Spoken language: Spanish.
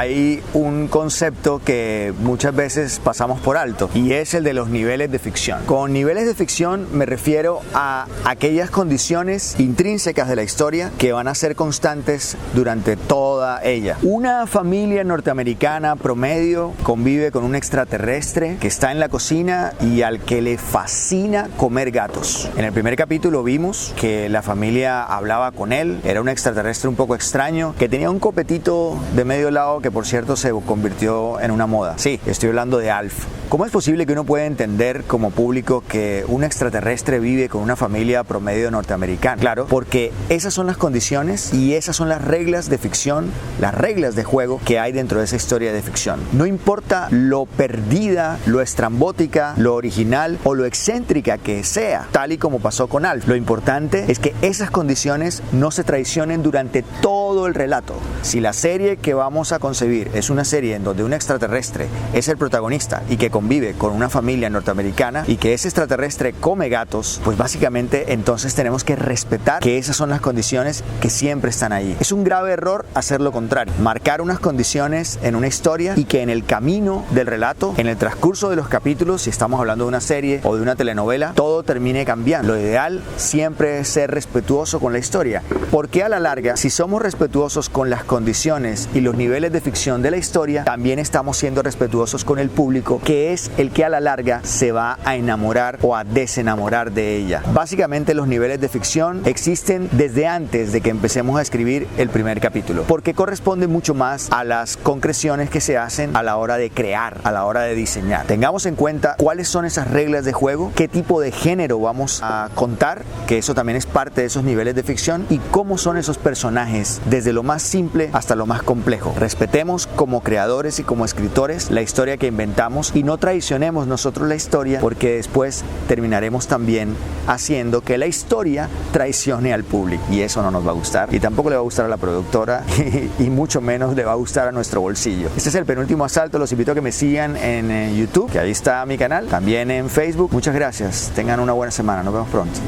hay un concepto que muchas veces pasamos por alto y es el de los niveles de ficción. Con niveles de ficción me refiero a aquellas condiciones intrínsecas de la historia que van a ser constantes durante toda ella. Una familia norteamericana promedio convive con un extraterrestre que está en la cocina y al que le fascina comer gatos. En el primer capítulo vimos que la familia hablaba con él, era un extraterrestre un poco extraño que tenía un copetito de medio lado que por cierto se convirtió en una moda. Sí, estoy hablando de Alf. ¿Cómo es posible que uno pueda entender como público que un extraterrestre vive con una familia promedio norteamericana? Claro, porque esas son las condiciones y esas son las reglas de ficción, las reglas de juego que hay dentro de esa historia de ficción. No importa lo perdida, lo estrambótica, lo original o lo excéntrica que sea, tal y como pasó con Alf. Lo importante es que esas condiciones no se traicionen durante todo el relato. Si la serie que vamos a concebir es una serie en donde un extraterrestre es el protagonista y que convive con una familia norteamericana y que ese extraterrestre come gatos, pues básicamente entonces tenemos que respetar que esas son las condiciones que siempre están ahí. Es un grave error hacer lo contrario, marcar unas condiciones en una historia y que en el camino del relato, en el transcurso de los capítulos, si estamos hablando de una serie o de una telenovela, todo termine cambiando. Lo ideal siempre es ser respetuoso con la historia, porque a la larga, si somos respetuosos con las condiciones y los niveles de ficción de la historia, también estamos siendo respetuosos con el público, que es el que a la larga se va a enamorar o a desenamorar de ella. Básicamente los niveles de ficción existen desde antes de que empecemos a escribir el primer capítulo, porque corresponde mucho más a las concreciones que se hacen a la hora de crear, a la hora de diseñar. Tengamos en cuenta cuáles son esas reglas de juego, qué tipo de género vamos a contar, que eso también es parte de esos niveles de ficción, y cómo son esos personajes desde lo más simple hasta lo más complejo. Respetemos como creadores y como escritores la historia que inventamos y no traicionemos nosotros la historia, porque después terminaremos también haciendo que la historia traicione al público y eso no nos va a gustar y tampoco le va a gustar a la productora y mucho menos le va a gustar a nuestro bolsillo. Este es el penúltimo asalto. Los invito a que me sigan en YouTube, que ahí está mi canal, también en Facebook. Muchas gracias, tengan una buena semana, nos vemos pronto.